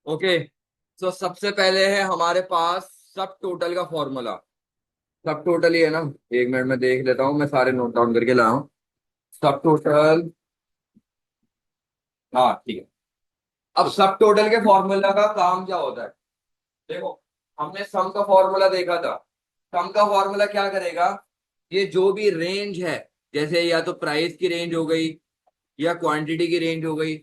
Okay. तो सबसे पहले है हमारे पास सब टोटल का फॉर्मूला। सब टोटल ही है ना। एक मिनट में देख लेता हूँ, मैं सारे नोट डाउन करके लाया हूँ। सब टोटल। हाँ ठीक है। अब सब टोटल के फॉर्मूला का काम क्या होता है? देखो, हमने सम का फॉर्मूला देखा था। सम का फॉर्मूला क्या करेगा? ये जो भी रेंज है, जैसे या तो प्राइस की रेंज हो गई या क्वांटिटी की रेंज हो गई,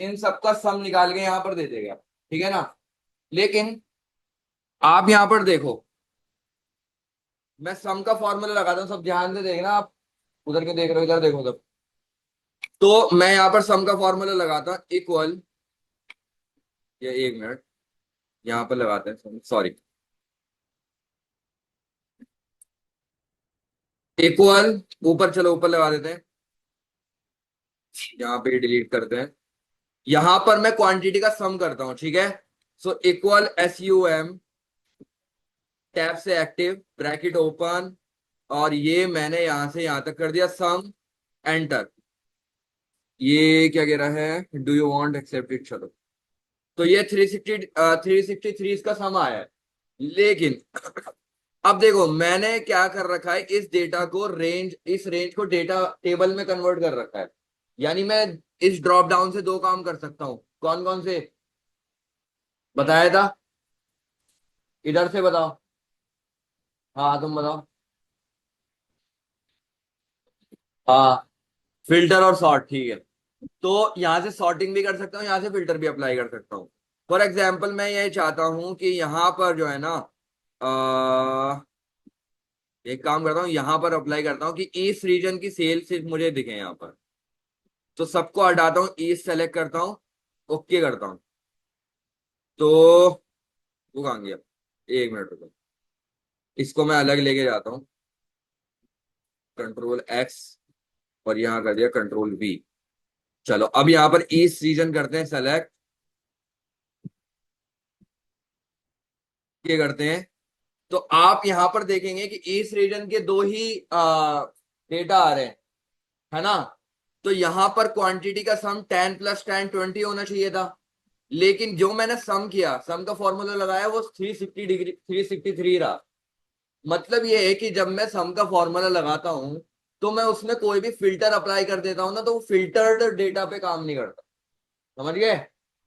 इन सबका सम निकाल के यहां पर दे देगा। ठीक है ना। लेकिन आप यहां पर देखो, मैं सम का फॉर्मूला लगाता हूँ, सब ध्यान से देखना आप। उधर क्यों देख रहे हो, इधर देखो सब। तो मैं यहां पर सम का फॉर्मूला लगाता हूँ इक्वल। ये एक मिनट, यहां पर लगाते हैं, सॉरी। इक्वल, ऊपर चलो ऊपर लगा देते हैं। यहाँ पे डिलीट करते हैं। यहां पर मैं क्वांटिटी का सम करता हूं, ठीक है। सो इक्वल SUM, टैब से एक्टिव ब्रैकेट ओपन, और ये मैंने यहां से यहां तक कर दिया सम, एंटर। ये क्या कह रहा है, do you want accept it, चलो। तो ये 363 का सम आया है। लेकिन अब देखो, मैंने क्या कर रखा है, इस डेटा को रेंज, इस रेंज को डेटा टेबल में कन्वर्ट कर रखा है। यानी मैं इस ड्रॉप डाउन से दो काम कर सकता हूं। कौन कौन से बताया था? इधर से बताओ। हाँ तुम बताओ। हाँ, फिल्टर और सॉर्ट, ठीक है। तो यहां से सॉर्टिंग भी कर सकता हूँ, यहां से फिल्टर भी अप्लाई कर सकता हूँ। फॉर एग्जाम्पल मैं ये चाहता हूं कि यहां पर जो है ना, एक काम करता हूँ, यहां पर अप्लाई करता हूँ कि ईस्ट रीजन की सेल सिर्फ मुझे दिखे यहां पर। तो सबको हटाता हूँ, ईस्ट सेलेक्ट करता हूँ, ओके करता हूँ। तो वो कहाँ गया? एक मिनट रुको, इसको मैं अलग लेके जाता हूँ। कंट्रोल X, और यहाँ कर दिया कंट्रोल V। चलो अब यहाँ पर ईस्ट रीजन करते हैं सेलेक्ट, ये करते हैं। तो आप यहां पर देखेंगे कि ईस्ट रीजन के दो ही डेटा आ रहे हैं, है ना। तो यहां पर क्वांटिटी का सम 10 + 10 20 होना चाहिए था। लेकिन जो मैंने सम किया, सम का फॉर्मूला लगाया, वो 360 डिग्री 363 रहा। मतलब ये है कि जब मैं सम का फॉर्मूला लगाता हूं, तो मैं उसमें कोई भी फिल्टर अप्लाई कर देता हूं ना, तो वो फिल्टर्ड डेटा पे काम नहीं करता। समझ गए?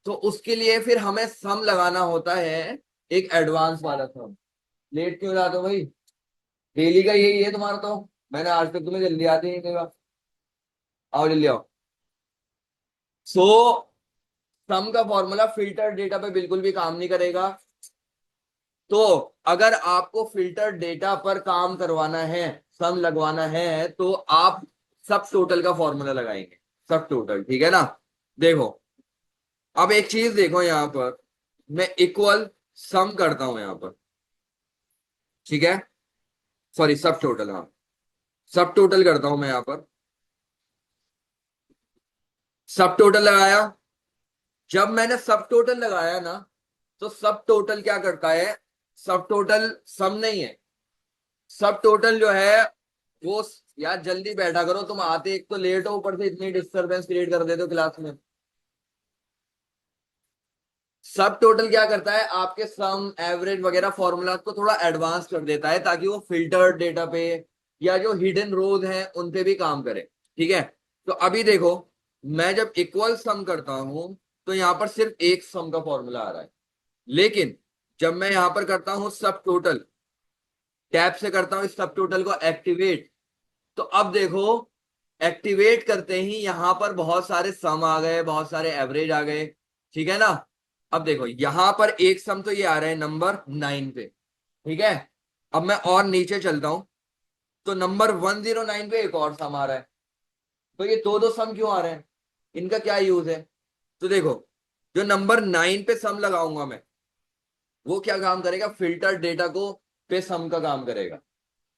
तो उसके लिए फिर हमें सम लगाना होता है, एक एडवांस वाला सम। लेट क्यों जाते हो भाई? डेली का यही है तुम्हारा तो। मैंने आज तक तुम्हें जल्दी आते ही नहीं देखा। आओ जल्दी आओ। सो सम का फॉर्मूला फिल्टर डेटा पे बिल्कुल भी काम नहीं करेगा। तो अगर आपको फिल्टर डेटा पर काम करवाना है, सम लगवाना है, तो आप सब टोटल का फॉर्मूला लगाएंगे। सब टोटल, ठीक है ना। देखो, अब एक चीज देखो यहां पर, मैं इक्वल सम करता हूं यहां पर, ठीक है। सॉरी, सब टोटल, हाँ। सब टोटल करता हूं मैं यहां पर। सब टोटल लगाया। जब मैंने सब टोटल लगाया ना, तो सब टोटल क्या करता है? सब टोटल सम नहीं है। सब टोटल जो है वो, यार जल्दी बैठा करो, तुम आते एक तो लेट हो, ऊपर से इतनी डिस्टरबेंस क्रिएट कर देते हो क्लास में। सब टोटल क्या करता है, आपके सम एवरेज वगैरह फॉर्मूला को थोड़ा एडवांस कर देता है, ताकि वो फिल्टर्ड डेटा पे या जो हिडन रोज हैं उन पे भी काम करे। ठीक है। तो अभी देखो, मैं जब इक्वल सम करता हूं, तो यहां पर सिर्फ एक सम का फॉर्मूला आ रहा है। लेकिन जब मैं यहां पर करता हूं सब टोटल, टैब से करता हूं इस सब टोटल को एक्टिवेट, तो अब देखो, एक्टिवेट करते ही यहां पर बहुत सारे सम आ गए, बहुत सारे एवरेज आ गए। ठीक है ना। अब देखो, यहां पर एक सम तो ये आ रहा है नंबर 9 पे। ठीक है। अब मैं और नीचे चलता हूं, तो नंबर 109 पे एक और सम आ रहा है। तो ये दो दो सम क्यों आ रहे हैं? इनका क्या यूज है? तो देखो, जो नंबर 9 पे सम लगाऊंगा मैं, वो क्या काम करेगा, फिल्टर डेटा को पे सम का काम करेगा।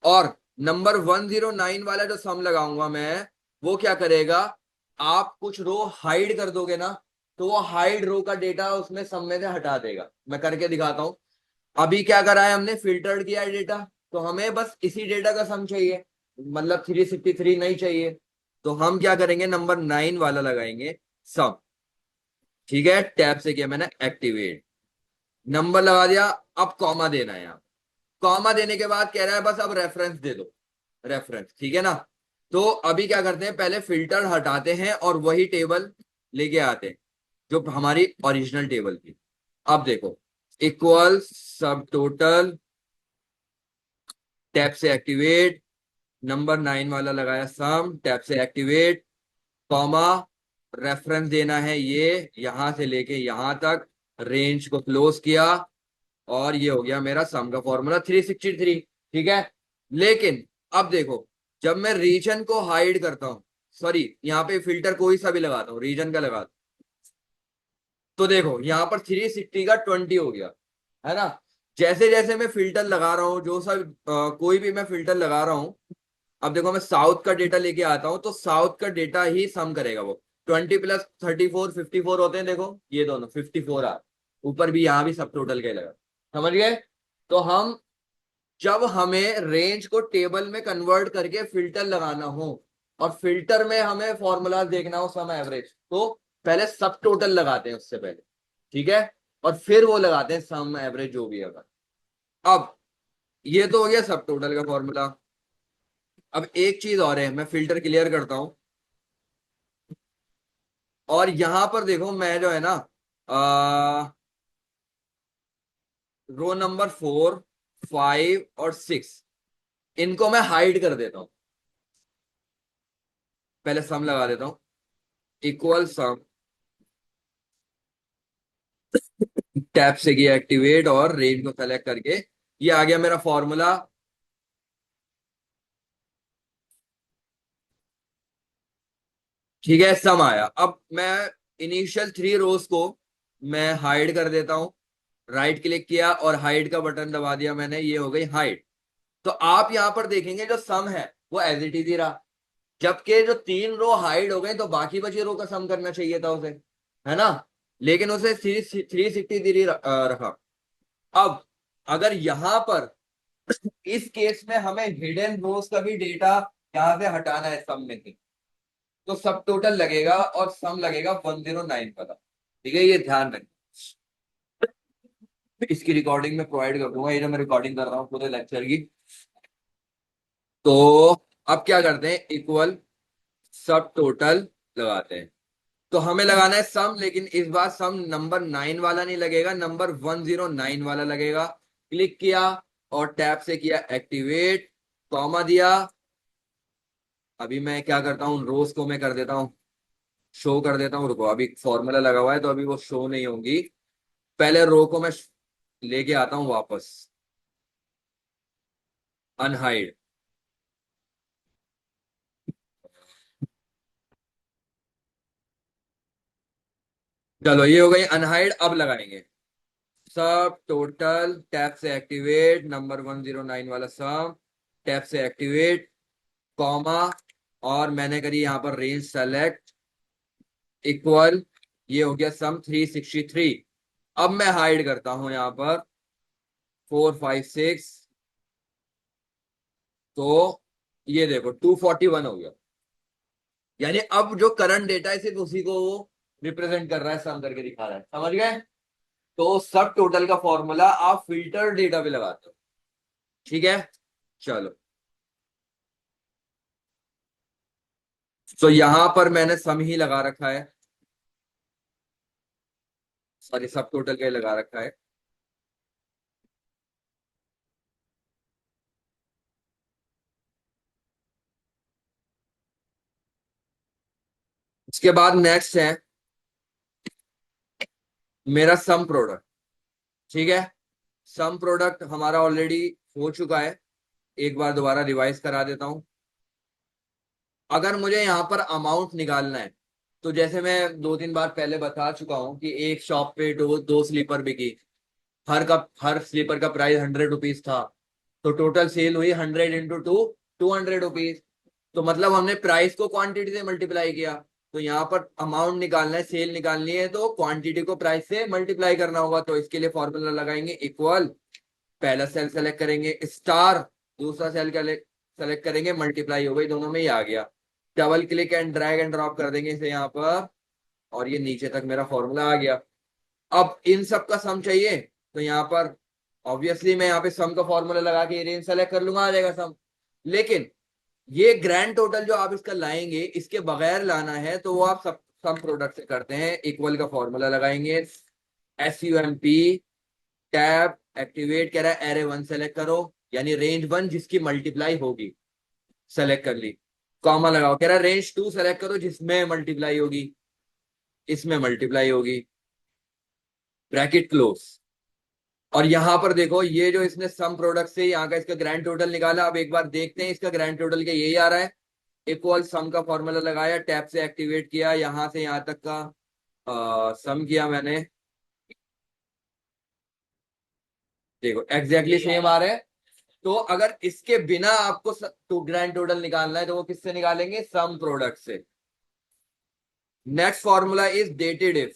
और नंबर 109 वाला जो सम लगाऊंगा मैं, वो क्या करेगा, आप कुछ रो हाइड कर दोगे ना, तो वो हाइड रो का डेटा उसमें सम में से हटा देगा। मैं करके दिखाता हूं। अभी क्या करा है हमने, फिल्टर्ड किया है डेटा, तो हमें बस इसी डेटा का सम चाहिए, मतलब 363 नहीं चाहिए। तो हम क्या करेंगे, नंबर 9 वाला लगाएंगे सम। ठीक है, टैब से किया मैंने एक्टिवेट, नंबर लगा दिया। अब कॉमा देना है यहाँ, कॉमा देने के बाद कह रहा है बस अब रेफरेंस दे दो, रेफरेंस, ठीक है ना। तो अभी क्या करते हैं, पहले फिल्टर हटाते हैं और वही टेबल लेके आते हैं जो हमारी ओरिजिनल टेबल थी। अब देखो, इक्वल सब टोटल, टैब से एक्टिवेट, नंबर 9 वाला लगाया सम, टैब से एक्टिवेट, कॉमा, रेफरेंस देना है ये यहां से लेके यहां तक, रेंज को क्लोज किया, और ये हो गया मेरा सम का फॉर्मूला 363। ठीक है, लेकिन अब देखो, जब मैं रीजन को हाइड करता हूं, सॉरी यहाँ पे फिल्टर कोई सा भी लगाता हूँ, रीजन का लगाता हूं, तो देखो यहाँ पर 360 का 20 हो गया, है ना। जैसे जैसे मैं फिल्टर लगा रहा हूँ, जो सा कोई भी मैं फिल्टर लगा रहा हूँ, अब देखो मैं साउथ का डेटा लेके आता हूँ तो साउथ का डेटा ही सम करेगा वो। 20 प्लस 34 54 होते हैं, देखो ये दोनों 54 आ, ऊपर भी यहाँ भी सब टोटल का ही लगा, समझ गए। तो हम, जब हमें रेंज को टेबल में कन्वर्ट करके फिल्टर लगाना हो और फिल्टर में हमें फॉर्मूलाज देखना हो सम एवरेज, तो पहले सब टोटल लगाते हैं उससे पहले, ठीक है, और फिर वो लगाते हैं सम एवरेज जो भी है। अब ये तो हो गया सब टोटल का फॉर्मूला। अब एक चीज और है, मैं फिल्टर क्लियर करता हूं, और यहां पर देखो मैं जो है ना, रो नंबर 4 5 और 6 इनको मैं हाइड कर देता हूं, पहले सम लगा देता हूं, इक्वल सम, टैब से किया एक्टिवेट और रेंज को सेलेक्ट करके, ये आ गया मेरा फॉर्मूला। ठीक है, सम आया। अब मैं इनिशियल 3 रोज को मैं हाइड कर देता हूं, राइट क्लिक किया और हाइड का बटन दबा दिया मैंने, ये हो गई हाइड। तो आप यहां पर देखेंगे जो सम है वो एज इट इज ही रहा, जबकि जो 3 रो हाइड हो गए तो बाकी बची रो का सम करना चाहिए था उसे, है ना, लेकिन उसे 360 रखा। अब अगर यहां पर इस केस में हमें हिडन रोज का भी डेटा यहां से हटाना है सम में से, तो सब टोटल लगेगा और सम लगेगा 109 का, ठीक है, ये ध्यान रखें। इसकी रिकॉर्डिंग में प्रोवाइड कर दूंगा, ये जो मैं रिकॉर्डिंग कर रहा हूँ पूरे लेक्चर की। तो अब क्या करते हैं, इक्वल सब टोटल लगाते हैं। तो हमें लगाना है सम, लेकिन इस बार सम नंबर 9 वाला नहीं लगेगा, नंबर 109 वाला लगेगा। क्लिक किया और टैब से किया एक्टिवेट, कॉमा दिया। अभी मैं क्या करता हूँ, रोज को मैं कर देता हूँ, शो कर देता हूँ, रुको अभी फॉर्मूला लगा हुआ है तो अभी वो शो नहीं होंगी। पहले रो को मैं लेके आता हूँ वापस, अनहाइड, चलो ये हो गई अनहाइड। अब लगाएंगे सब टोटल, टैब से एक्टिवेट, नंबर 109 वाला सम, टैब से एक्टिवेट, कॉमा, और मैंने करी यहाँ पर रेंज सेलेक्ट, इक्वल, ये हो गया सम 363। अब मैं हाइड करता हूं यहाँ पर 4 5 6, तो ये देखो 241 हो गया, यानी अब जो करंट डेटा है सिर्फ उसी को वो रिप्रेजेंट कर रहा है, सम करके दिखा रहा है, समझ गए। तो सब टोटल का फॉर्मूला आप फिल्टर डेटा पे लगाते हो, ठीक है। चलो, तो यहां पर मैंने सम ही लगा रखा है, सॉरी सब टोटल का ही लगा रखा है। उसके बाद नेक्स्ट है मेरा सम प्रोडक्ट, ठीक है। सम प्रोडक्ट हमारा ऑलरेडी हो चुका है, एक बार दोबारा रिवाइज करा देता हूं। अगर मुझे यहाँ पर अमाउंट निकालना है, तो जैसे मैं 2 3 बार पहले बता चुका हूं कि एक शॉप पे दो स्लीपर बिकी, हर स्लीपर का प्राइस 100 रुपीज था, तो टोटल सेल हुई 100 × 2 200 रुपीज। तो मतलब हमने प्राइस को क्वांटिटी से मल्टीप्लाई किया। तो यहाँ पर अमाउंट निकालना है, सेल निकालनी है, तो क्वांटिटी को प्राइस से मल्टीप्लाई करना होगा। तो इसके लिए फॉर्मूला लगाएंगे, इक्वल, पहला सेल सेलेक्ट करेंगे, स्टार, दूसरा सेल सेलेक्ट करेंगे, मल्टीप्लाई हो गई, दोनों में ही आ गया। Double click and drag and drop कर देंगे इसे यहाँ पर, और ये नीचे तक मेरा फॉर्मूला आ गया। अब इन सब का सम चाहिए, तो यहाँ पर ऑब्वियसली मैं यहाँ पे सम का फॉर्मूला लगा के रेंज सेलेक्ट कर लूंगा, आ जाएगा सम। लेकिन ये ग्रैंड टोटल जो आप इसका लाएंगे, इसके बगैर लाना है तो वो आप सब सम प्रोडक्ट से करते हैं। इक्वल का फॉर्मूला लगाएंगे, SUMP टैब एक्टिवेट कह रहा है एरे 1 सेलेक्ट करो, यानी रेंज 1 जिसकी मल्टीप्लाई होगी, सेलेक्ट कर ली। कॉमा लगाओ, कह रहा है रेंज 2 सेलेक्ट करो जिसमें मल्टीप्लाई होगी, इसमें मल्टीप्लाई होगी, ब्रैकेट क्लोज। और यहां पर देखो ये जो इसने सम प्रोडक्ट से यहाँ का इसका ग्रैंड टोटल निकाला। अब एक बार देखते हैं इसका ग्रैंड टोटल क्या यही आ रहा है। इक्वल सम का फॉर्मूला लगाया, टैब से एक्टिवेट किया, यहां से यहां तक का सम किया मैंने, देखो एग्जैक्टली सेम आ रहा है। तो अगर इसके बिना आपको तो ग्रैंड टोटल निकालना है तो वो किससे निकालेंगे, सम प्रोडक्ट से। Next formula is dated if.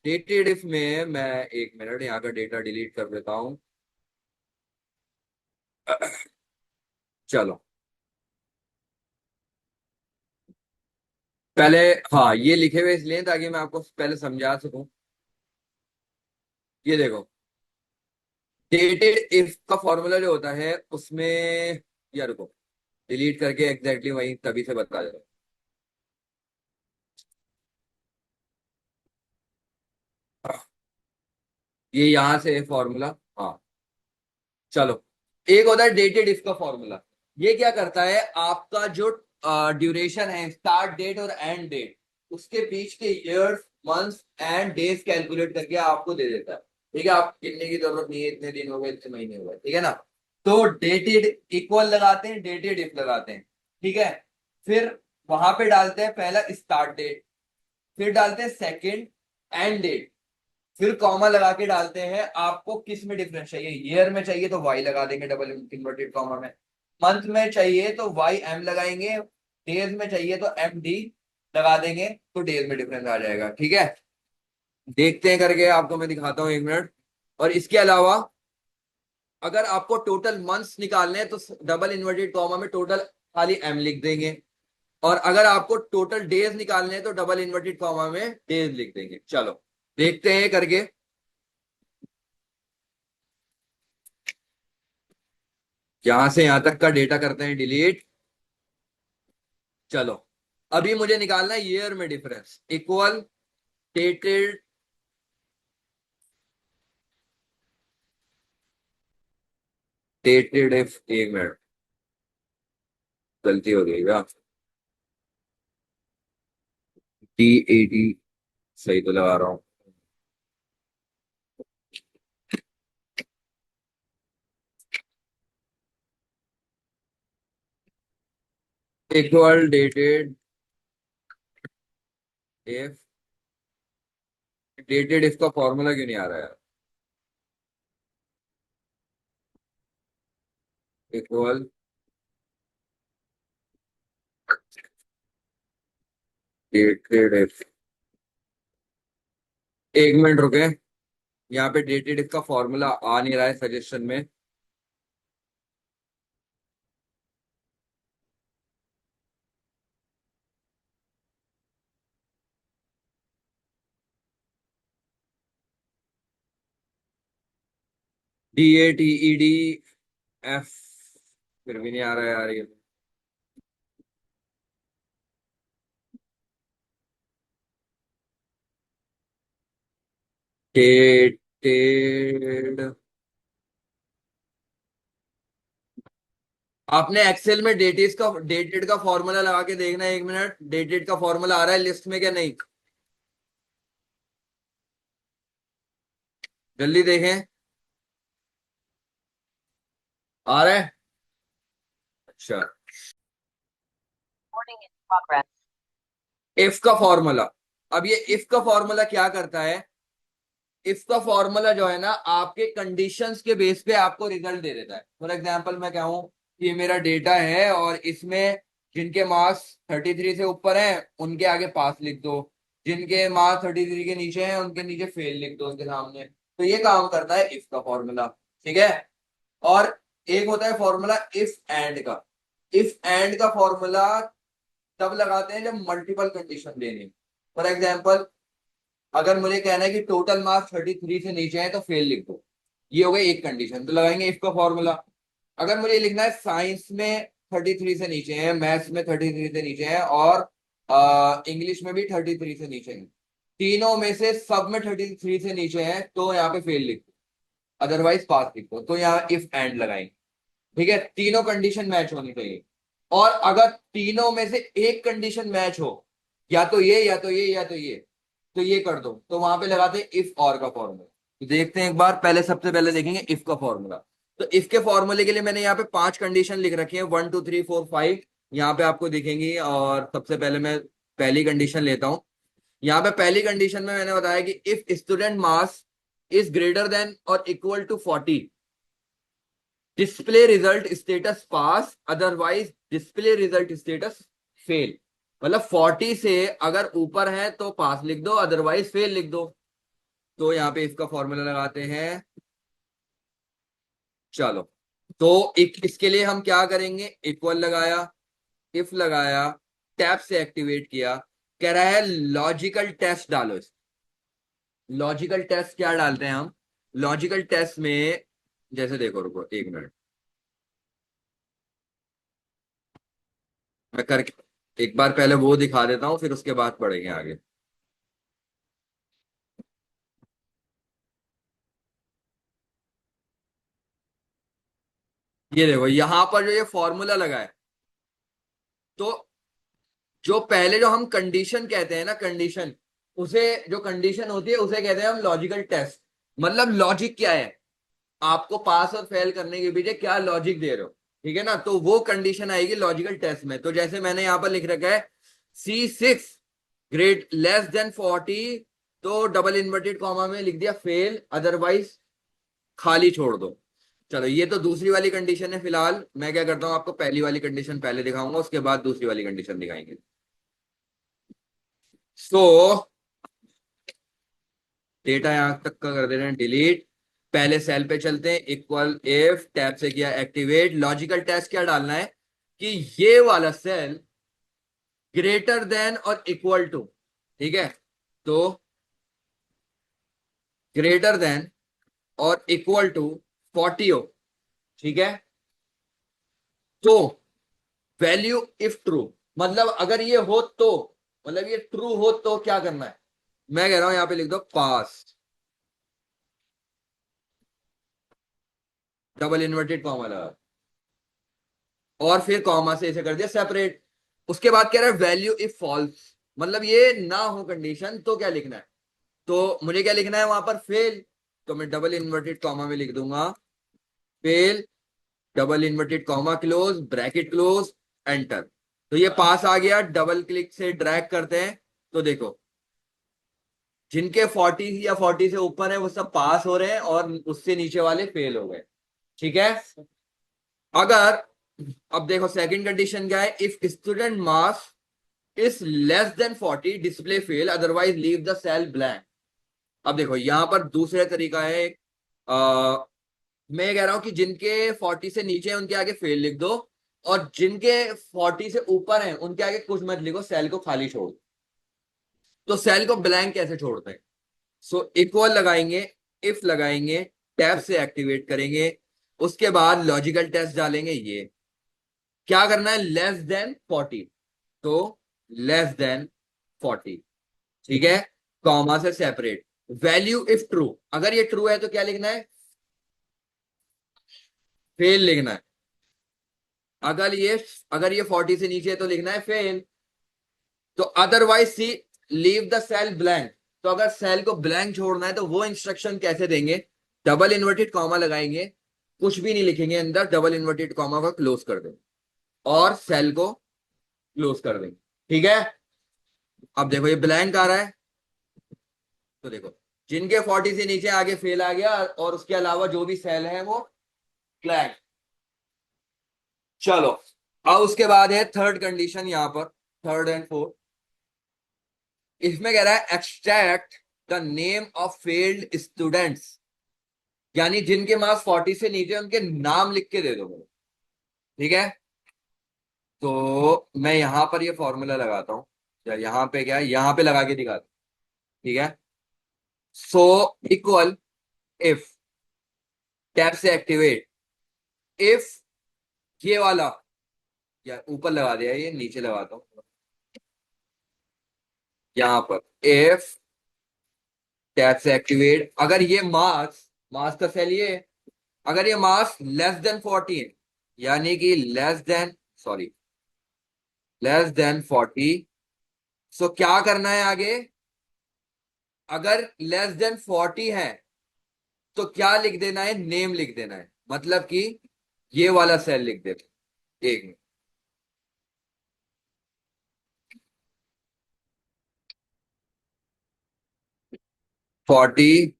Dated if में मैं एक मिनट यहाँ का डेटा डिलीट कर देता हूं। चलो पहले, हाँ ये लिखे हुए इसलिए ताकि मैं आपको पहले समझा सकूं। ये देखो डेटेड इफ का फॉर्मूला जो होता है उसमें, यार रुको डिलीट करके एग्जैक्टली वही तभी से बता दो। ये यहां से फॉर्मूला, हाँ चलो। एक होता है डेटेड इफ का फॉर्मूला। ये क्या करता है, आपका जो ड्यूरेशन है, स्टार्ट डेट और एंड डेट, उसके बीच के years months and days calculate करके आपको दे देता है। ठीक है, आप गिनने की जरूरत नहीं है, इतने दिन हो गए, इतने महीने हो गए, ठीक है ना। तो डेटेड इक्वल लगाते हैं, डेटेड इफ लगाते हैं, ठीक है। फिर वहां पे डालते हैं पहला स्टार्ट डेट, फिर डालते हैं सेकंड एंड डेट, फिर कॉमा लगा के डालते हैं आपको किस में डिफरेंस चाहिए। ईयर में चाहिए तो वाई लगा देंगे डबल इन्वर्टेड कॉमा में, मंथ में चाहिए तो वाई एम लगाएंगे, डेज में चाहिए तो एम डी लगा देंगे, तो डेज में डिफरेंस आ जाएगा। ठीक है, देखते हैं करके, आपको मैं दिखाता हूँ एक मिनट। और इसके अलावा अगर आपको टोटल मंथ्स निकालने हैं तो डबल इन्वर्टेड कॉमा में टोटल खाली एम लिख देंगे, और अगर आपको टोटल डेज निकालने हैं तो डबल इन्वर्टेड कॉमा में डेज लिख देंगे। चलो देखते हैं करके। यहां से यहां तक का डेटा करते हैं डिलीट। चलो अभी मुझे निकालना है ईयर में difference, equal dated, dated if, एक मिनट गलती हो गई क्या, T80 सही तो लगा रहा हूँ। Equal dated if, dated if का फॉर्मूला क्यों नहीं आ रहा है, इक्वल डेटेड इफ, एक मिनट रुके, यहाँ पे डेटेड इफ का फॉर्मूला आ नहीं रहा है सजेशन में। DATEDF, फिर भी नहीं आ रहा है यार ये। डेटेड, आपने एक्सेल में डेटेड का, डेटेड का फॉर्मूला लगा के देखना है, एक मिनट, डेटेड का फॉर्मूला आ रहा है लिस्ट में क्या नहीं, जल्दी देखें, आ रहा है। अच्छा, इफ का फॉर्मूला, अब ये इफ का फॉर्मूला क्या करता है, इफ का फॉर्मूला जो है ना आपके कंडीशंस के बेस पे आपको रिजल्ट दे देता है। फॉर एग्जांपल मैं कहूँ कि ये मेरा डेटा है और इसमें जिनके मार्क्स 33 से ऊपर हैं उनके आगे पास लिख दो, जिनके मार्क्स 33 के नीचे हैं उनके नीचे फेल लिख दो उनके सामने। तो ये काम करता है इफ का फॉर्मूला, ठीक है। और एक होता है फॉर्मूला इफ एंड का। इफ एंड का फॉर्मूला तब लगाते हैं जब मल्टीपल कंडीशन देनी, फॉर एग्जाम्पल अगर मुझे कहना है कि टोटल मार्क्स 33 से नीचे है तो फेल लिख दो, ये हो गई एक कंडीशन, तो लगाएंगे इफ का फॉर्मूला। अगर मुझे लिखना है साइंस में 33 से नीचे है, मैथ्स में 33 से नीचे है, और इंग्लिश में भी 33 से नीचे है, तीनों में से सब में 33 से नीचे है, तो यहाँ पे फेल लिख दो, अदरवाइज पास लिख दो। तो यहाँ इफ एंड लगाएंगे। ठीक है, तीनों कंडीशन मैच होनी चाहिए। और अगर तीनों में से एक कंडीशन मैच हो, या तो ये या तो ये या तो ये, तो ये कर दो, तो वहां पे लगाते हैं इफ और का फॉर्मूला। तो देखते हैं एक बार, पहले सबसे पहले देखेंगे इफ का फॉर्मूला। तो इफ के फॉर्मूले के लिए मैंने यहाँ पे 5 कंडीशन लिख रखी है, 1 2 3 4 5, यहाँ पे आपको दिखेंगी। और सबसे पहले मैं पहली कंडीशन लेता हूं। यहाँ पे पहली कंडीशन में मैंने बताया कि if student mass is greater than और equal to 40, display result status pass, otherwise display result status fail. मतलब 40 से अगर ऊपर है तो पास लिख दो, अदरवाइज फेल लिख दो। तो यहाँ पे इसका फॉर्मूला लगाते हैं। चलो, तो इसके लिए हम क्या करेंगे, इक्वल लगाया, इफ लगाया, टैब से एक्टिवेट किया, कह रहा है लॉजिकल टेस्ट डालो। इस लॉजिकल टेस्ट क्या डालते हैं हम, लॉजिकल टेस्ट में जैसे देखो, रुको 1 मिनट, मैं करके एक बार पहले वो दिखा देता हूँ, फिर उसके बाद पढ़ेंगे आगे। ये देखो यहां पर जो ये फॉर्मूला लगा है, तो जो पहले जो हम कंडीशन कहते हैं ना, कंडीशन, उसे, जो कंडीशन होती है उसे कहते हैं हम लॉजिकल टेस्ट। मतलब लॉजिक क्या है, आपको पास और फेल करने के पीछे क्या लॉजिक दे रहे हो। ठीक है ना, तो वो कंडीशन आएगी लॉजिकल टेस्ट में। तो जैसे मैंने यहां पर लिख रखा है C6 ग्रेड लेस देन 40, तो डबल इन्वर्टेड कॉमा में लिख दिया फेल, अदरवाइज खाली छोड़ दो। चलो, ये तो दूसरी वाली कंडीशन है। फिलहाल मैं क्या करता हूँ, आपको पहली वाली कंडीशन पहले दिखाऊंगा, उसके बाद दूसरी वाली कंडीशन दिखाएंगे। सो डेटा यहां तक का कर दे रहे हैं डिलीट। पहले सेल पे चलते हैं, इक्वल इफ, टैब से किया एक्टिवेट, लॉजिकल टेस्ट क्या डालना है कि ये वाला सेल ग्रेटर देन और इक्वल टू, ठीक है, तो ग्रेटर देन और इक्वल टू 40 हो। ठीक है, तो वैल्यू इफ ट्रू, मतलब अगर ये हो तो, मतलब ये ट्रू हो तो क्या करना है, मैं कह रहा हूं यहां पे लिख दो पास, डबल इन्वर्टेड कॉमा लगा, और फिर कॉमा से इसे कर दिया सेपरेट। उसके बाद कह रहा है वैल्यू इफ फॉल्स, मतलब ये ना हो कंडीशन तो क्या लिखना है, तो मुझे क्या लिखना है वहां पर फेल, तो मैं डबल इन्वर्टेड कॉमा में लिख दूंगा fail, double inverted comma close, bracket close, enter. तो ये पास आ गया, डबल क्लिक से ड्रैग करते हैं, तो देखो जिनके 40 या 40 से ऊपर है वो सब पास हो रहे हैं, और उससे नीचे वाले फेल हो गए। ठीक है, अगर, अब देखो सेकंड कंडीशन क्या है, if student mass is less than 40, display fail, otherwise leave the cell blank. अब देखो यहां पर दूसरा तरीका है, मैं ये कह रहा हूं कि जिनके 40 से नीचे हैं उनके आगे फेल लिख दो, और जिनके 40 से ऊपर हैं उनके आगे कुछ मत लिखो, सेल को खाली छोड़ दो। तो सेल को ब्लैंक कैसे छोड़ते हैं, सो इक्वल लगाएंगे, इफ लगाएंगे, टैब से एक्टिवेट करेंगे, उसके बाद लॉजिकल टेस्ट डालेंगे। ये क्या करना है, लेस देन 40, तो लेस देन 40, ठीक है, कॉमा से सेपरेट, वैल्यू इफ ट्रू, अगर ये ट्रू है तो क्या लिखना है, फेल लिखना है। अगर ये 40 से नीचे है तो लिखना है फेल। तो otherwise C leave the cell blank, तो अगर सेल को ब्लैंक छोड़ना है तो वो इंस्ट्रक्शन कैसे देंगे, डबल इन्वर्टेड कॉमा लगाएंगे, कुछ भी नहीं लिखेंगे अंदर, डबल इन्वर्टेड कॉमा का क्लोज कर देंगे और सेल को क्लोज कर देंगे। ठीक है, अब देखो ये ब्लैंक आ रहा है, तो देखो जिनके 40 से नीचे आगे फेल आ गया, और उसके अलावा जो भी सेल है वो ब्लैंक। चलो, अब उसके बाद है थर्ड कंडीशन, यहां पर थर्ड एंड फोर्थ, इसमें कह रहा है extract the name of failed students, यानी जिनके मार्क्स 40 से नीचे उनके नाम लिख के दे दो मुझे। ठीक है, तो मैं यहां पर ये फॉर्मूला लगाता हूं, या यहाँ पे क्या है, यहाँ पे लगा के दिखा दो, ठीक है। सो इक्वल इफ, टैब से एक्टिवेट, इफ ये वाला, या ऊपर लगा दिया, ये नीचे लगाता हूँ, यहाँ पर इफ टैब से एक्टिवेट, अगर ये मास, मास का सेल ये है, अगर ये मास लेस देन 14, यानी कि less than, sorry, less than 40, सो क्या करना है आगे, अगर लेस देन 40 है तो क्या लिख देना है, नेम लिख देना है, मतलब कि ये वाला सेल लिख देना है। एक मिनट, 40,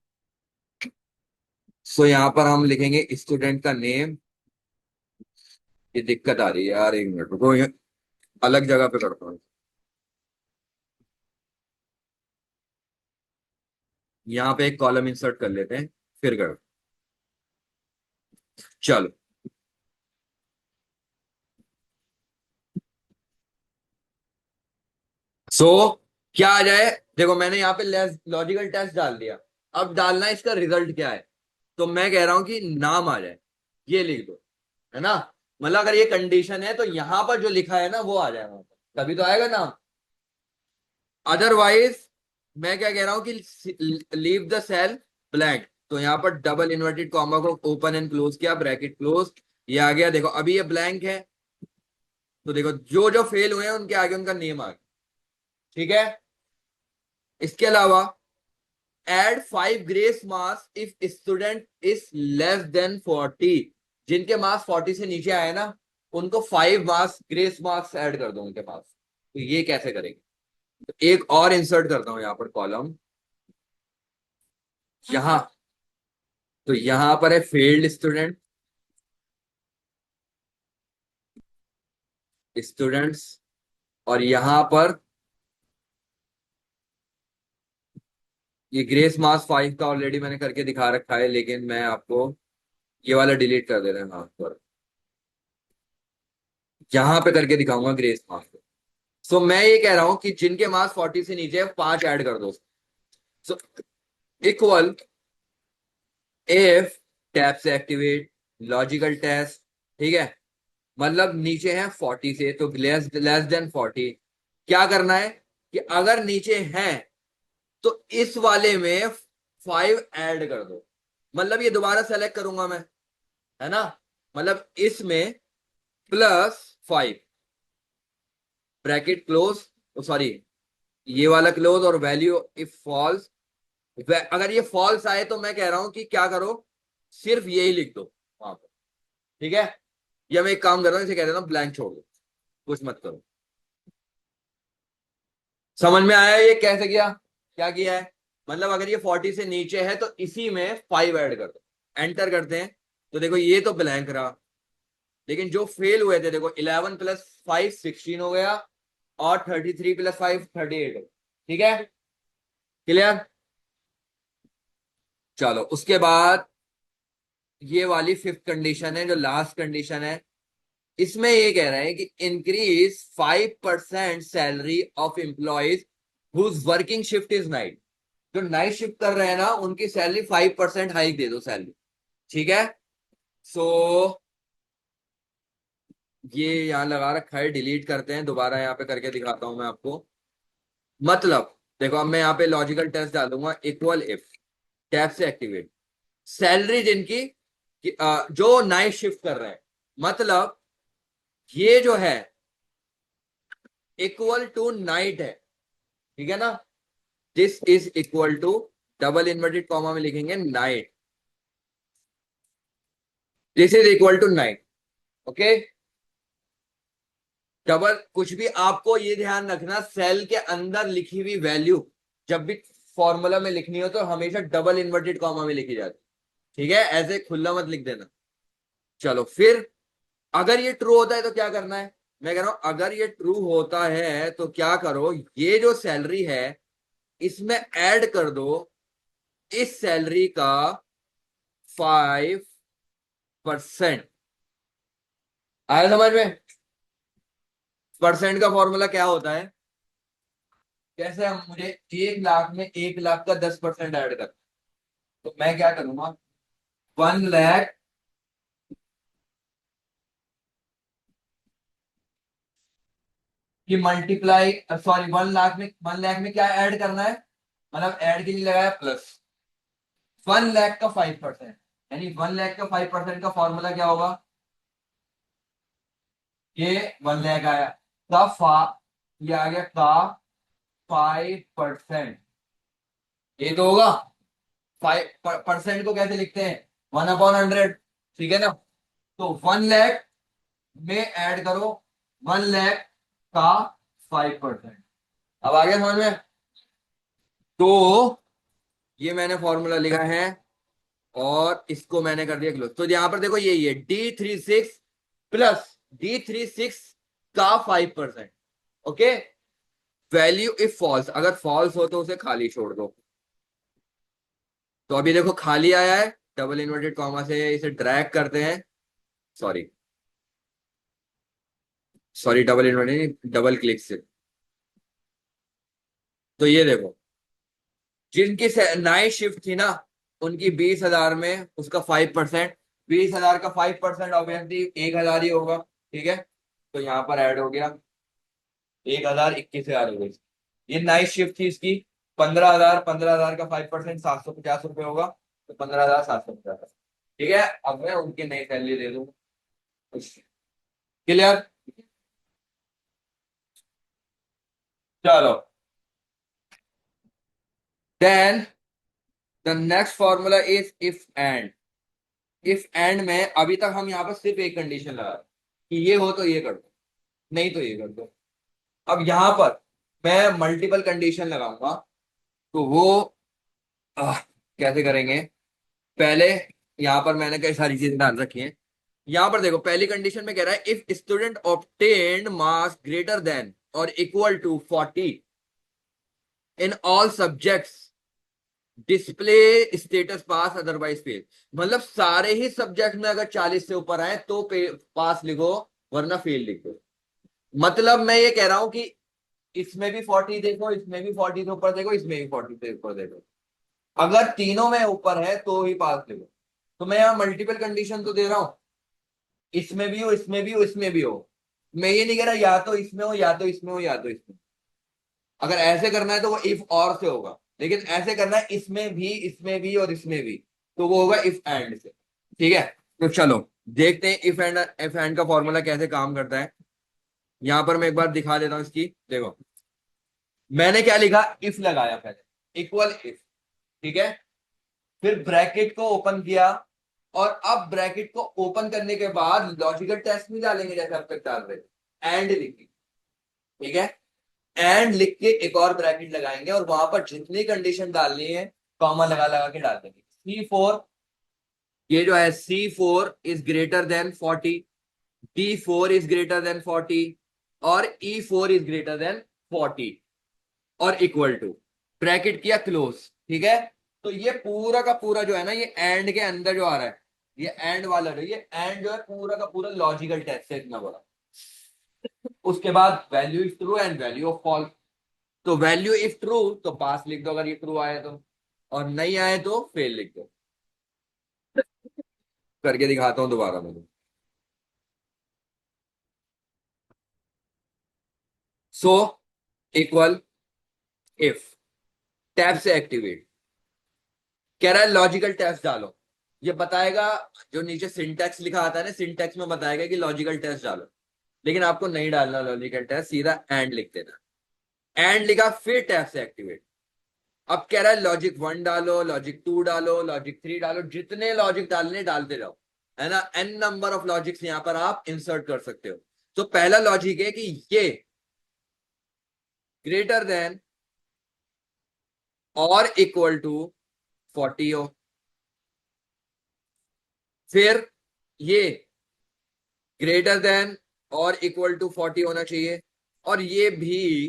सो यहां पर हम लिखेंगे स्टूडेंट का नेम। ये दिक्कत आ रही है यार, एक मिनट रुको, ये अलग जगह पे करता हूँ। यहाँ पे एक कॉलम इंसर्ट कर लेते हैं, फिर कर, चलो। सो क्या आ जाए, देखो मैंने यहाँ पे लॉजिकल टेस्ट डाल दिया, अब डालना है इसका रिजल्ट क्या है। तो मैं कह रहा हूं कि नाम आ जाए, ये लिख दो, है ना। मतलब अगर ये कंडीशन है तो यहां पर जो लिखा है ना वो आ जाए वहां पर, तभी तो आएगा नाम। अदरवाइज मैं क्या कह रहा हूं कि लीव द सेल ब्लैंक, तो यहां पर डबल इन्वर्टेड कॉमा को ओपन एंड क्लोज किया, ब्रैकेट क्लोज, ये आ गया। देखो अभी ये ब्लैंक है, तो देखो जो जो फेल हुए हैं उनके आगे उनका नेम आ गया, ठीक है। इसके अलावा add 5 grace marks if student is less than 40, जिनके मार्क्स 40 से नीचे आए ना, उनको 5 मार्क्स ग्रेस मार्क्स ऐड कर दो उनके पास। तो ये कैसे करेंगे, तो एक और इंसर्ट करता हूं यहाँ पर कॉलम, यहां, तो यहां पर है फेल्ड स्टूडेंट, स्टूडेंट्स, और यहां पर ये ग्रेस मार्क्स 5 का ऑलरेडी मैंने करके दिखा रखा है, लेकिन मैं आपको ये वाला डिलीट कर दे रहा हूँ, यहाँ पर यहां पे करके दिखाऊंगा ग्रेस मार्क्स। सो मैं ये कह रहा हूं कि जिनके मार्क्स 40 से नीचे है 5 ऐड कर दो। सो इक्वल इफ, टैब से एक्टिवेट, लॉजिकल टेस्ट, ठीक है। मतलब नीचे है 40 से, तो लेस लेस देन 40, क्या करना है कि अगर नीचे है तो इस वाले में 5 ऐड कर दो, मतलब ये दोबारा सेलेक्ट करूंगा मैं, है ना। मतलब इसमें +5, ब्रैकेट क्लोज, सॉरी, ये वाला क्लोज, और वैल्यू इफ फॉल्स, अगर ये फॉल्स आए तो मैं कह रहा हूं कि क्या करो, सिर्फ यही लिख दो वहां पर, ठीक है। या मैं एक काम कर रहा हूं, इसे कह देता हूं ब्लैंक छोड़ दो, कुछ मत करो। समझ में आया ये कैसे किया, क्या किया है। मतलब अगर ये 40 से नीचे है तो इसी में 5 ऐड कर दो, एंटर करते हैं, तो देखो ये तो ब्लैंक रहा, लेकिन जो फेल हुए थे देखो 11 + 5 16 हो गया, और 33 + 5 38 हो, ठीक है, क्लियर। चलो उसके बाद ये वाली फिफ्थ कंडीशन है, जो लास्ट कंडीशन है, इसमें ये कह रहे हैं कि increase 5% salary of employees whose working shift is night, जो नाइट शिफ्ट कर रहे हैं ना उनकी सैलरी 5% हाइक दे दो सैलरी, ठीक है। सो ये यहां लगा रखा है, डिलीट करते हैं, दोबारा यहाँ पे करके दिखाता हूं मैं आपको। मतलब देखो अब मैं यहाँ पे लॉजिकल टेस्ट डालूंगा, इक्वल इफ, टैब से एक्टिवेट, सैलरी जिनकी जो नाइट शिफ्ट कर रहे हैं, मतलब ये जो है इक्वल टू नाइट है, ठीक है ना। This is equal to, double inverted comma में लिखेंगे night, this is equal to night, okay. Double कुछ भी आपको ये ध्यान रखना, सेल के अंदर लिखी हुई वैल्यू जब भी फॉर्मूला में लिखनी हो तो हमेशा डबल इन्वर्टेड कॉमा में लिखी जाती, ठीक है, ऐसे खुला मत लिख देना। चलो फिर अगर ये ट्रू होता है तो क्या करना है, मैं कह रहा हूं अगर ये ट्रू होता है तो क्या करो, ये जो सैलरी है इसमें ऐड कर दो इस सैलरी का 5%। आया समझ में, परसेंट का फॉर्मूला क्या होता है, कैसे हम, मुझे 1 लाख में 1 लाख का 10% ऐड कर, तो मैं क्या करूंगा, 1 लाख की मल्टीप्लाई, सॉरी 1 लाख में क्या ऐड करना है, मतलब ऐड के लिए लगाया प्लस 1 लाख का 5%, यानी 1 लाख का 5% का फॉर्मूला क्या होगा, ये 1 लाख आया का फा ये आ गया का 5%, ये तो होगा। 5% को कैसे लिखते हैं, 1/100, ठीक है ना। तो 1 लाख में ऐड करो 1 लाख का 5%। अब आ गया समझ में। तो ये मैंने फॉर्मूला लिखा है और इसको मैंने कर दिया क्लोज। तो यहां पर देखो यही है D36 प्लस D36 का 5%। ओके, वैल्यू इफ फॉल्स, अगर फॉल्स हो तो उसे खाली छोड़ दो। तो अभी देखो खाली आया है, डबल इन्वर्टेड कॉमा से इसे ड्रैग करते हैं, sorry sorry double inverted double click से। तो ये देखो जिनकी नाइट शिफ्ट थी ना, उनकी 20,000 में उसका 5%, 20,000 का 5% ऑब्वियसली 1,000 ही होगा, ठीक है। तो यहाँ पर ऐड हो गया 1,000, 21,000 हो गई। ये नाइट शिफ्ट थी इसकी 15,000, 15,000 का 5% 750 रुपये होगा, तो 15,750। ठीक है, अब मैं उनकी नई सैलरी दे दूँ। क्लियर। चलो, then the next formula is if and. If and में अभी तक हम यहाँ पर सिर्फ एक कंडीशन लगा रहे हैं कि ये हो तो ये कर दो, नहीं तो ये कर दो। अब यहां पर मैं मल्टीपल कंडीशन लगाऊंगा, तो वो कैसे करेंगे, पहले यहां पर मैंने कई सारी चीजें डाल रखी हैं। यहां पर देखो पहली कंडीशन में कह रहा है if student obtained marks greater than और equal to 40 in all subjects display status pass otherwise fail. मतलब सारे ही सब्जेक्ट में अगर 40 से ऊपर आए तो पास लिखो, वरना फेल लिखो। मतलब मैं ये कह रहा हूं कि इसमें भी 40 देखो, इसमें भी 40 से ऊपर देखो, इसमें भी 40 से ऊपर देखो, अगर तीनों में ऊपर है तो ही पास लिखो। तो मैं यहाँ मल्टीपल कंडीशन तो दे रहा हूं, इसमें भी हो, इसमें भी हो, इसमें भी हो। मैं ये नहीं कह रहा या तो इसमें हो, या तो इसमें हो, या तो इसमें। अगर ऐसे करना है तो वो इफ और से होगा, लेकिन ऐसे करना है इसमें भी, इसमें भी और इसमें भी, तो वो होगा इफ एंड से। ठीक है, तो चलो देखते हैं इफ एंड का फॉर्मूला कैसे काम करता है। यहां पर मैं एक बार दिखा देता हूं इसकी, देखो मैंने क्या लिखा, इफ लगाया पहले, इक्वल इफ, ठीक है। फिर ब्रैकेट को ओपन किया, और अब ब्रैकेट को ओपन करने के बाद लॉजिकल टेस्ट में डालेंगे जैसे अब तक डाल रहे थे, एंड लिखी, ठीक है। एंड लिख के एक और ब्रैकेट लगाएंगे और वहां पर जितनी कंडीशन डालनी है कॉमा लगा लगा के डाल देंगे। C4, ये जो है C4 is greater then 40, D4 is greater then 40, और E4 इज ग्रेटर देन 40 और इक्वल टू, ब्रैकेट किया क्लोज, ठीक है। तो ये पूरा का पूरा जो है ना, ये एंड के अंदर जो आ रहा है, ये एंड वाला जो, ये एंड जो है पूरा का पूरा लॉजिकल टेस्ट है, इतना बड़ा। उसके बाद value is true and value of false. तो वैल्यू इफ ट्रू तो पास लिख दो, अगर ये ट्रू आए तो, और नहीं आए तो फेल लिख दो। करके दिखाता हूं दोबारा मैं। सो इक्वल इफ, टैब से एक्टिवेट, कह रहा है लॉजिकल टेस्ट डालो, ये बताएगा, जो नीचे सिंटैक्स लिखा आता है ना, सिंटैक्स में बताएगा कि लॉजिकल टेस्ट डालो, लेकिन आपको नहीं डालना लॉजिकल टेस्ट, सीधा एंड लिख देना। एंड लिखा, फिर टैब से एक्टिवेट। अब कह रहा है लॉजिक 1 डालो, लॉजिक 2 डालो, लॉजिक 3 डालो, जितने लॉजिक डालने डालते जाओ, है ना। एन नंबर ऑफ लॉजिक्स यहां पर आप इंसर्ट कर सकते हो। तो पहला लॉजिक है कि ये ग्रेटर देन और इक्वल टू 40 हो। फिर ये ग्रेटर देन और इक्वल टू 40 होना चाहिए, और ये भी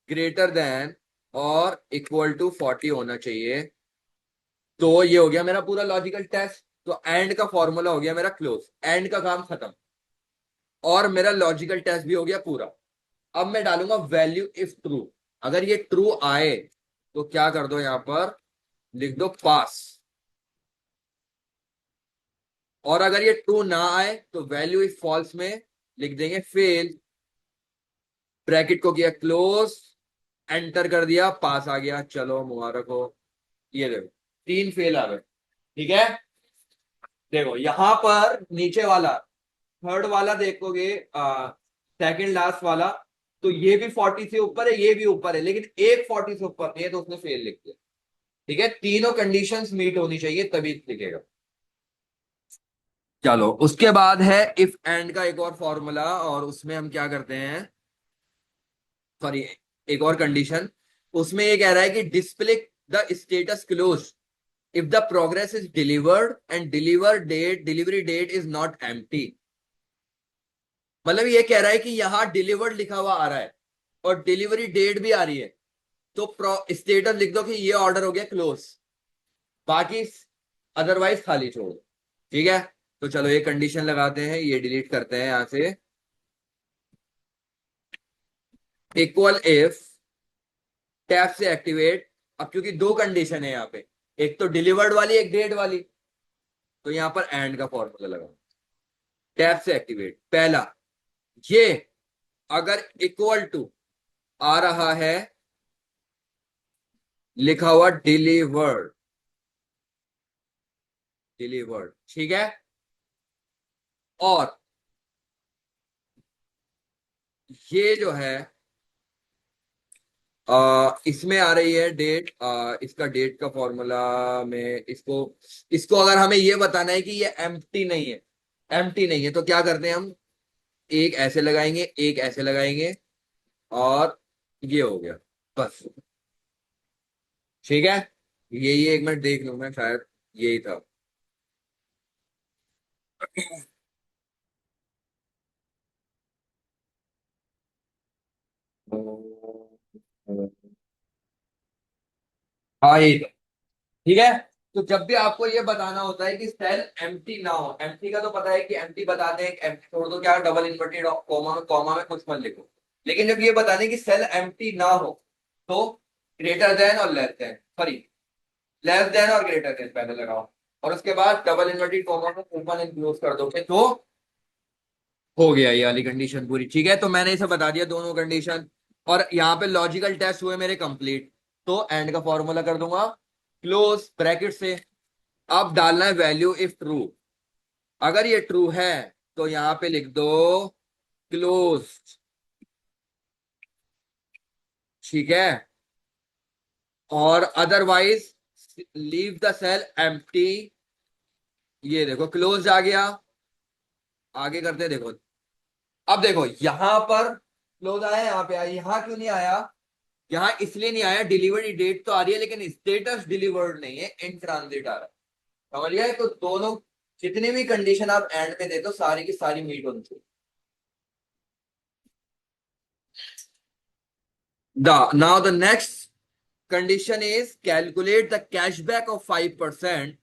ग्रेटर देन और इक्वल टू 40 होना चाहिए। तो ये हो गया मेरा पूरा लॉजिकल टेस्ट। तो एंड का फॉर्मूला हो गया मेरा क्लोज, एंड का काम खत्म, और मेरा लॉजिकल टेस्ट भी हो गया पूरा। अब मैं डालूंगा वैल्यू इफ ट्रू। अगर ये ट्रू आए तो क्या कर दो, यहां पर लिख दो पास, और अगर ये ट्रू ना आए तो वैल्यू इज फॉल्स में लिख देंगे फेल, ब्रैकेट को किया क्लोज, एंटर कर दिया, पास आ गया, चलो मुबारक हो। ये देखो 3 फेल आ गए। ठीक है, देखो यहां पर नीचे वाला थर्ड वाला देखोगे, सेकंड लास्ट वाला, तो ये भी 40 से ऊपर है, ये भी ऊपर है, लेकिन एक 40 से ऊपर नहीं है, तो उसने फेल लिख दिया। ठीक है, तीनों कंडीशंस मीट होनी चाहिए तभी लिखेगा। चलो उसके बाद है इफ एंड का एक और फॉर्मूला, और उसमें हम क्या करते हैं, सॉरी, एक और कंडीशन। उसमें ये कह रहा है कि display the status close if the progress is delivered and delivery date is not empty. मतलब ये कह रहा है कि यहां डिलीवर्ड लिखा हुआ आ रहा है और डिलीवरी डेट भी आ रही है, तो स्टेटस लिख दो कि ये ऑर्डर हो गया क्लोज, बाकी अदरवाइज खाली छोड़ दो। ठीक है, तो चलो ये कंडीशन लगाते हैं, ये डिलीट करते हैं यहां से। इक्वल इफ टैब से एक्टिवेट, अब क्योंकि दो कंडीशन है यहाँ पे, एक तो डिलीवर्ड वाली, एक डेट वाली, तो यहां पर एंड का फॉर्मूला लगा, टैब से एक्टिवेट पहला, ये अगर इक्वल टू आ रहा है लिखा हुआ डिलीवर्ड, डिलीवर्ड, ठीक है, और ये जो है इसमें आ रही है डेट, इसका डेट का फॉर्मूला में इसको इसको अगर हमें ये बताना है कि ये एम्प्टी नहीं है, एम्प्टी नहीं है, तो क्या करते हैं हम, एक ऐसे लगाएंगे, एक ऐसे लगाएंगे, और ये हो गया, बस। ठीक है, ये एक मिनट देख लूं मैं, शायद यही था। हाँ यही था। ठीक है, तो जब भी आपको ये बताना होता है कि सेल एम्प्टी ना हो, एम्प्टी का तो पता है कि एम्प्टी बताते हैं, एम्प्टी छोड़ दो, क्या डबल इन्वर्टेड कॉमा में कुछ मत लिखो, लेकिन जब ये बताने की सेल एम्प्टी ना हो, तो ग्रेटर देन और less than, sorry, less than और ग्रेटर देन पहले लगाओ, और उसके बाद डबल इन्वर्टेड कॉमा में ओपन एंड क्लोज कर दोगे, तो हो गया ये वाली कंडीशन पूरी। ठीक है, तो मैंने इसे बता दिया दोनों कंडीशन, और यहाँ पे लॉजिकल टेस्ट हुए मेरे कंप्लीट, तो एंड का फॉर्मूला कर दूंगा क्लोज ब्रैकेट से। अब डालना है वैल्यू इफ ट्रू, अगर ये ट्रू है तो यहां पे लिख दो क्लोज। ठीक है, और otherwise leave the cell empty. ये देखो क्लोज आ गया, आगे करते हैं, देखो अब देखो यहां पर क्लोज आया, यहां पे आया, यहां क्यों नहीं आया, यहां इसलिए नहीं आया, डिलीवरी डेट तो आ रही है लेकिन स्टेटस डिलीवर्ड नहीं है, इन ट्रांजिट आ रहा है। समझ गए, तो दोनों जितनी भी कंडीशन आप एंड में दे दो सारी की सारी मीट होनी चाहिए। Now the next condition is calculate the cashback of 5%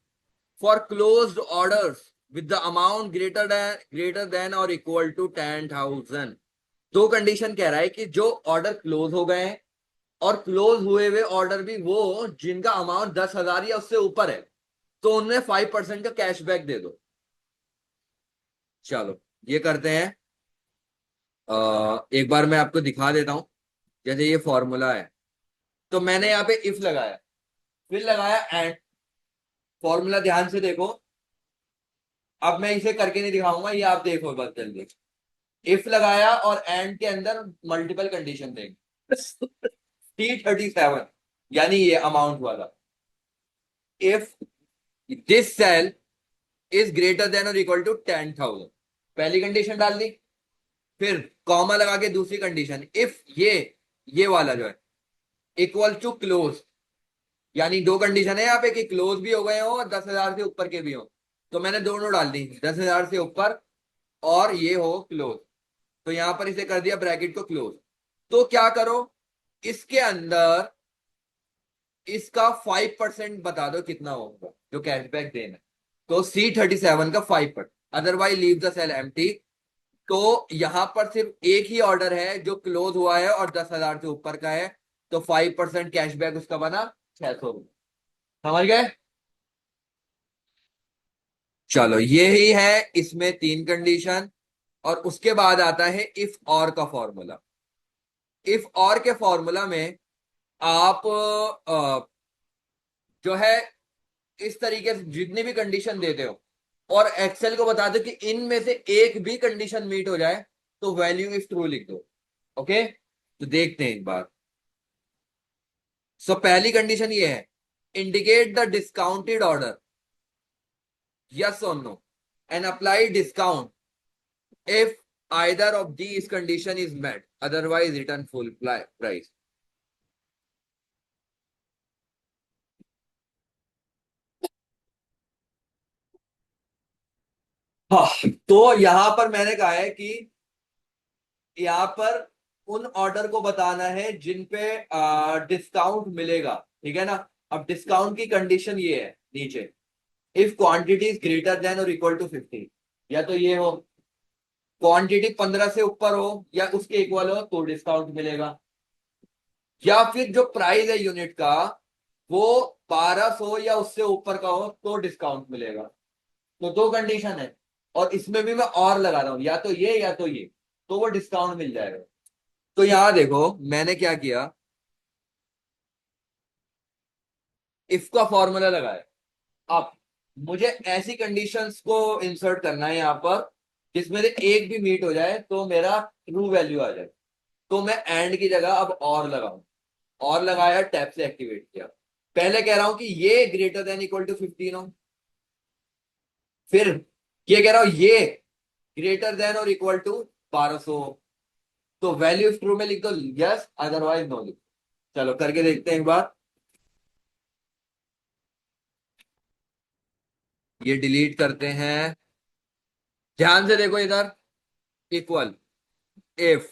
for closed orders with the amount greater than or equal to 10,000। दो कंडीशन कह रहा है कि जो ऑर्डर क्लोज हो गए हैं और क्लोज हुए हुए ऑर्डर भी वो जिनका अमाउंट 10,000 या उससे ऊपर है, तो उनमें 5% का कैशबैक दे दो। चलो ये करते हैं, एक बार मैं आपको दिखा देता हूं। जैसे ये फॉर्मूला है, तो मैंने यहाँ पे इफ लगाया, फिर लगाया एंड, फॉर्मूला ध्यान से देखो, अब मैं इसे करके नहीं दिखाऊंगा, ये आप देखो बस जल्दी। इफ लगाया और एंड के अंदर मल्टीपल कंडीशन देंगे, T37, यानी ये अमाउंट वाला, if this cell is greater than और इक्वल टू 10,000, पहली कंडीशन डाल दी, फिर कॉमा लगा के दूसरी कंडीशन, इफ ये वाला जो है इक्वल टू क्लोज, यानी दो कंडीशन है यहाँ पे कि क्लोज भी हो गए हो और 10,000 से ऊपर के भी हो, तो मैंने दोनों डाल दी, 10,000 से ऊपर और ये हो क्लोज, तो यहां पर इसे कर दिया ब्रैकेट को क्लोज। तो क्या करो, इसके अंदर इसका 5% बता दो कितना होगा जो कैशबैक देना है, तो C37 का 5%, otherwise leave the cell empty. तो यहां पर सिर्फ एक ही ऑर्डर है जो क्लोज हुआ है और 10,000 से ऊपर का है, तो 5% कैशबैक उसका बना 600 रुपये। समझ गए? चलो यही है इसमें तीन कंडीशन। और उसके बाद आता है इफ और का फॉर्मूला। इफ और के फॉर्मूला में आप जो है इस तरीके से जितनी भी कंडीशन देते हो और एक्सेल को बता दो कि इनमें से एक भी कंडीशन मीट हो जाए तो वैल्यू इफ ट्रू लिख दो। ओके, तो देखते हैं एक बार। सो पहली कंडीशन ये है, indicate the discounted order, yes और no, and apply discount if either of these condition is met, otherwise return full price। हाँ, तो यहां पर मैंने कहा है कि यहां पर उन ऑर्डर को बताना है जिन पे डिस्काउंट मिलेगा। ठीक है ना? अब डिस्काउंट की कंडीशन ये है नीचे, if quantity is greater than और इक्वल टू 50, या तो ये हो क्वांटिटी 15 से ऊपर हो या उसके इक्वल हो तो डिस्काउंट मिलेगा, या फिर जो प्राइस है यूनिट का वो 1200 या उससे ऊपर का हो तो डिस्काउंट मिलेगा। तो दो कंडीशन है, और इसमें भी मैं और लगा रहा हूं, या तो ये या तो ये, तो वो डिस्काउंट मिल जाएगा। तो यहां देखो मैंने क्या किया, इफ का फॉर्मूला लगाया। अब मुझे ऐसी कंडीशंस को इंसर्ट करना है यहां पर जिसमें से एक भी मीट हो जाए तो मेरा ट्रू वैल्यू आ जाए। तो मैं एंड की जगह अब और लगाऊं, और लगाया, टैब से एक्टिवेट किया। पहले कह रहा हूं कि ये ग्रेटर देन इक्वल टू 15 हो, फिर ये कह रहा हूं ये ग्रेटर देन और इक्वल टू 1200। तो वैल्यू ट्रू में लिख दो यस, अदरवाइज नो लिख। चलो करके देखते हैं एक बार। ये डिलीट करते हैं, ध्यान से देखो इधर, इक्वल, इफ,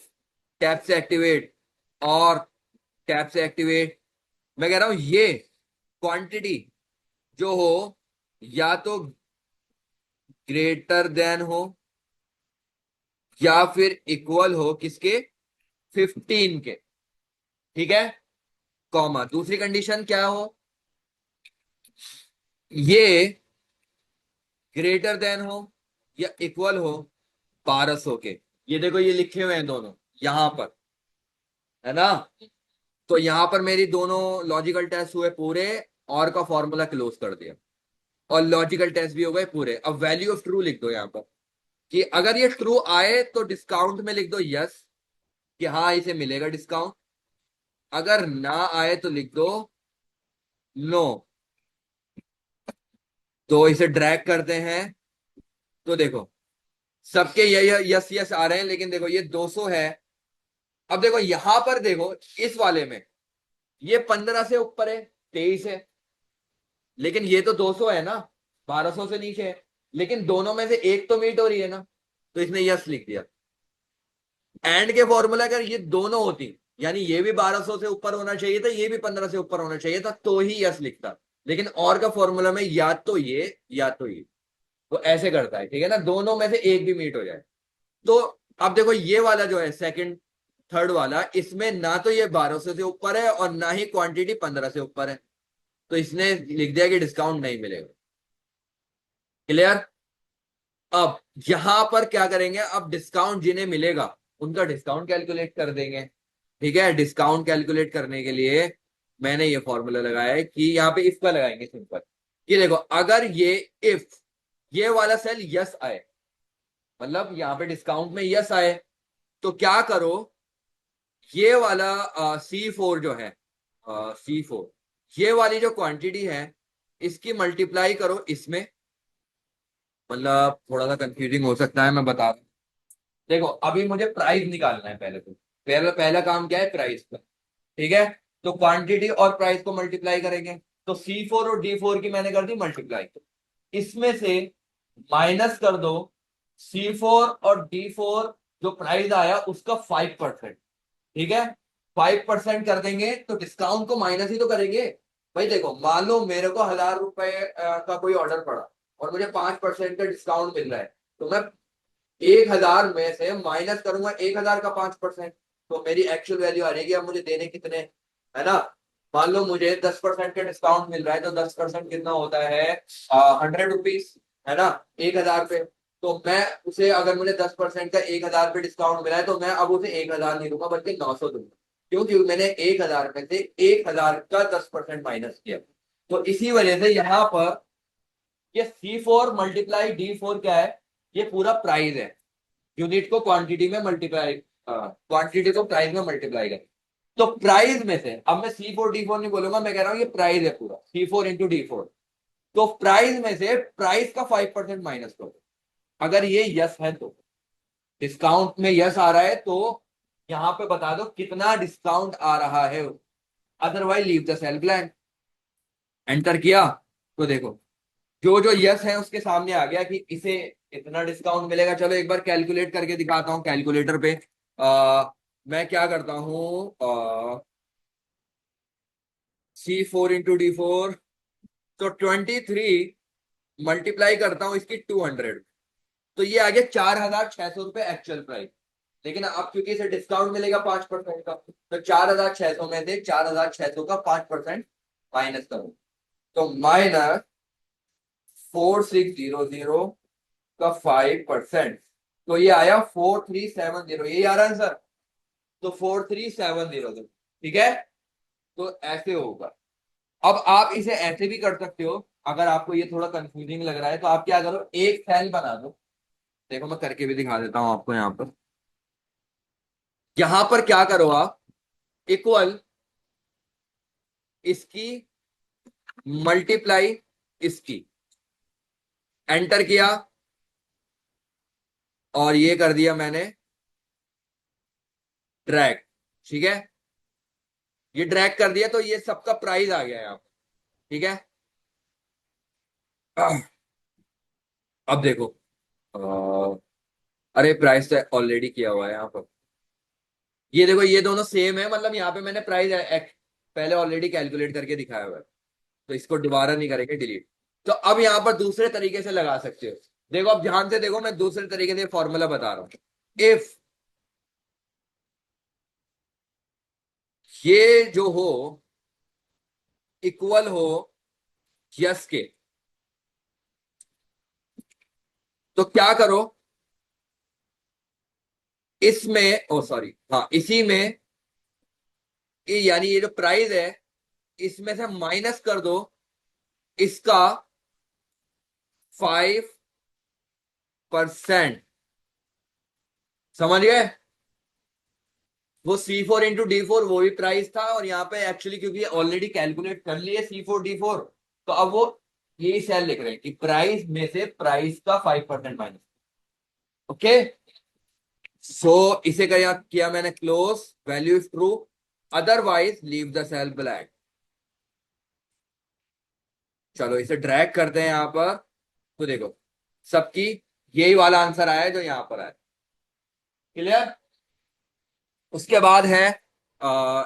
टैब से एक्टिवेट, और टैब से एक्टिवेट। मैं कह रहा हूं ये क्वांटिटी जो हो या तो ग्रेटर देन हो या फिर इक्वल हो किसके, 15 के। ठीक है, कॉमा, दूसरी कंडीशन क्या हो, ये ग्रेटर देन हो या इक्वल हो 1200 के। ये देखो ये लिखे हुए हैं दोनों यहां पर, है ना? तो यहां पर मेरी दोनों लॉजिकल टेस्ट हुए पूरे, और का फॉर्मूला क्लोज कर दिया, और लॉजिकल टेस्ट भी हो गए पूरे। अब वैल्यू ऑफ ट्रू लिख दो यहां पर, कि अगर ये ट्रू आए तो डिस्काउंट में लिख दो यस, कि हाँ इसे मिलेगा डिस्काउंट। अगर ना आए तो लिख दो नो। तो इसे ड्रैग करते हैं, तो देखो सबके ये यस यस आ रहे हैं, लेकिन देखो ये 200 है। अब देखो यहां पर देखो, इस वाले में ये 15 से ऊपर है, 23 है, लेकिन ये तो 200 है ना, 1200 से नीचे है। लेकिन दोनों में से एक तो मीट हो रही है ना, तो इसने यस लिख दिया। एंड के फॉर्मूला अगर ये दोनों होती, यानी ये भी 1200 से ऊपर होना चाहिए था, ये भी 15 से ऊपर होना चाहिए था, तो ही यस लिखता। लेकिन और का फॉर्मूला में या तो ये या तो ये, तो ऐसे करता है। ठीक है ना, दोनों में से एक भी मीट हो जाए तो। अब देखो ये वाला जो है सेकंड थर्ड वाला, इसमें ना तो ये 1200 से ऊपर है और ना ही क्वांटिटी 15 से ऊपर है, तो इसने लिख दिया कि डिस्काउंट नहीं मिलेगा। क्लियर? अब यहां पर क्या करेंगे, अब डिस्काउंट जिन्हें मिलेगा उनका डिस्काउंट कैलकुलेट कर देंगे। ठीक है, डिस्काउंट कैलकुलेट करने के लिए मैंने ये फॉर्मूला लगाया है कि यहाँ पे इफ का लगाएंगे सिंपल। ये देखो अगर ये इफ ये वाला सेल यस आए, मतलब यहाँ पे डिस्काउंट में यस आए, तो क्या करो, ये वाला C4 जो है, C4, ये वाली जो क्वांटिटी है इसकी मल्टीप्लाई करो इसमें। मतलब थोड़ा सा कंफ्यूजिंग हो सकता है, मैं बता दूं। देखो अभी मुझे प्राइस निकालना है पहले, तो पहला पहला काम क्या है, प्राइस का। ठीक है, तो क्वांटिटी और प्राइस को मल्टीप्लाई करेंगे। तो C4 और D4 की मैंने कर दी मल्टीप्लाई, तो इसमें से माइनस कर दो C4 और D4, जो प्राइस आया उसका 5%। ठीक है, 5% कर देंगे तो डिस्काउंट को माइनस ही तो करेंगे। भाई देखो मान लो मेरे को 1000 रुपए का कोई ऑर्डर पड़ा और मुझे 5% का डिस्काउंट मिल रहा है, तो मैं 1000 में से माइनस करूंगा 1000 का 5%, तो मेरी एक्चुअल वैल्यू आ रहेगी अब मुझे देने कितने, है ना। मान लो मुझे 10% का डिस्काउंट मिल रहा है, तो 10% कितना होता है, 100 रुपीज, है ना, 1,000 पे। तो मैं उसे, अगर मुझे 10% का 1,000 पे डिस्काउंट मिला है, तो मैं अब उसे 1,000 नहीं दूंगा बल्कि 900 दूंगा। क्यों? क्योंकि मैंने 1,000 में से 1,000 का 10% माइनस किया। तो इसी वजह से यहाँ पर ये C4 मल्टीप्लाई D4 क्या है, ये पूरा प्राइस है। यूनिट को क्वांटिटी में मल्टीप्लाई, क्वांटिटी को प्राइस में मल्टीप्लाई करें। तो प्राइस में से अब मैं C4 D4 नहीं बोलूंगा, मैं कह रहा हूं ये प्राइस है पूरा, C4 × D4। तो प्राइस में से प्राइस का 5% माइनस करो। अगर ये यस है तो डिस्काउंट में यस आ रहा है, तो यहां पे बता दो कितना डिस्काउंट आ रहा है, otherwise leave the cell blank. Enter किया तो देखो जो जो यस है उसके सामने आ गया कि इसे इतना डिस्काउंट मिलेगा। चलो एक बार कैलकुलेट करके दिखाता हूं कैलकुलेटर पे। मैं क्या करता हूं, C4 × D4, तो 23 मल्टीप्लाई करता हूं इसकी 200, तो ये आ गया 4,600 रुपये एक्चुअल प्राइस। लेकिन अब क्योंकि इसे डिस्काउंट मिलेगा 5% का, तो 4,600 में से 4,600 का 5% माइनस करो, तो -4600 का 5%, तो ये आया 4370, ये आ रहा है सर। तो 4370, ठीक है। तो ऐसे होगा। अब आप इसे ऐसे भी कर सकते हो, अगर आपको ये थोड़ा कंफ्यूजिंग लग रहा है तो आप क्या करो, एक सेल बना दो। देखो मैं करके भी दिखा देता हूं आपको। यहां पर क्या करो आप, इक्वल इसकी मल्टीप्लाई इसकी, एंटर किया और ये कर दिया मैंने ड्रैग, ठीक है। ये ड्रैग कर दिया तो ये सबका प्राइस आ गया यहाँ पर, ठीक है। अब देखो, अरे प्राइस तो ऑलरेडी किया हुआ है यहाँ पर। ये देखो ये दोनों सेम है, मतलब यहाँ पे मैंने प्राइस पहले ऑलरेडी कैलकुलेट करके दिखाया हुआ है, तो इसको दोबारा नहीं करेंगे डिलीट। तो अब यहाँ पर दूसरे तरीके से लगा सकते हो। देखो अब ध्यान से देखो, मैं दूसरे तरीके से फॉर्मूला बता रहा हूं। इफ ये जो हो इक्वल हो यस के, तो क्या करो, इसमें, ओ सॉरी, हाँ इसी में, यानी ये जो प्राइस है इसमें से माइनस कर दो इसका 5%। समझ गए? वो C4 × D4 वो भी प्राइस था, और यहाँ पे एक्चुअली क्योंकि ऑलरेडी कैलकुलेट कर लिए C4 D4, तो अब वो यही सेल लिख रहे हैं कि प्राइस में से प्राइस का 5% माइनस। ओके, सो इसे किया मैंने close, value is true, otherwise leave the cell blank. चलो इसे ड्रैग करते हैं यहां पर, तो देखो सबकी यही वाला आंसर आया जो यहां पर आया। क्लियर? उसके बाद है आ,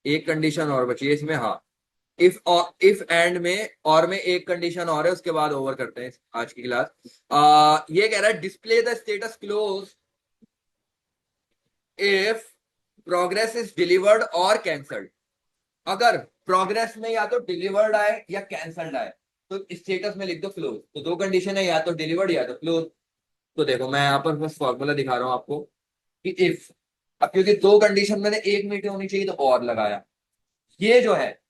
एक कंडीशन और बची है इसमें, हाँ। इफ एंड में और में एक कंडीशन और है, उसके बाद ओवर करते हैं आज की क्लास। ये कह रहा है display the status close if progress is delivered और कैंसल्ड। अगर प्रोग्रेस में या तो डिलीवर्ड आए या कैंसल्ड आए, तो स्टेटस में लिख दो क्लोज। तो दो कंडीशन है, या तो डिलीवर्ड या तो क्लोज। तो देखो मैं यहाँ पर बस फॉर्मूला दिखा रहा हूं आपको कि इफ, अब क्योंकि दो कंडीशन मैंने एक मीटर होनी चाहिए तो और लगाया, ये जो है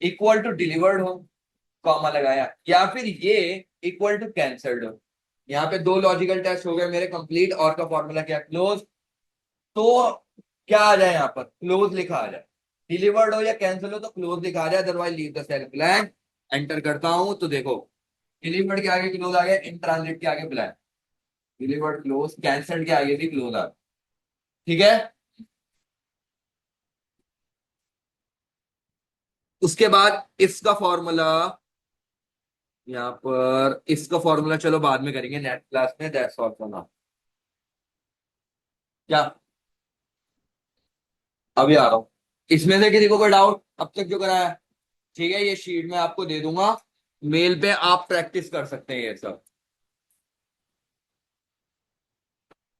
इक्वल टू डिलीवर्ड हो, कॉमा लगाया, या फिर ये इक्वल टू कैंसल्ड हो। यहाँ पे दो लॉजिकल टेस्ट हो गए मेरे कंप्लीट, और का फॉर्मूला क्या, क्लोज। तो क्या आ जाए, यहाँ पर क्लोज लिखा आ जाए। डिलीवर्ड हो या कैंसिल हो तो क्लोज लिखा आ जाए, otherwise leave the cell blank. Enter करता हूं तो देखो डिलीवर्ड के आगे क्लोज आ गया, इन ट्रांजिट के आगे ब्लैंक, डिलीवर्ड क्लोज, कैंसिल्ड के आगे भी क्लोज आ गया, ठीक है। उसके बाद इसका फॉर्मूला, यहाँ पर इसका फॉर्मूला चलो बाद में करेंगे नेक्स्ट क्लास में, दैट्स ऑल फॉर नाउ। क्या अभी आ रहा हूँ। इसमें से किसी को कोई डाउट अब तक जो कराया? ठीक है, ये शीट में आपको दे दूंगा, मेल पे आप प्रैक्टिस कर सकते हैं ये सब।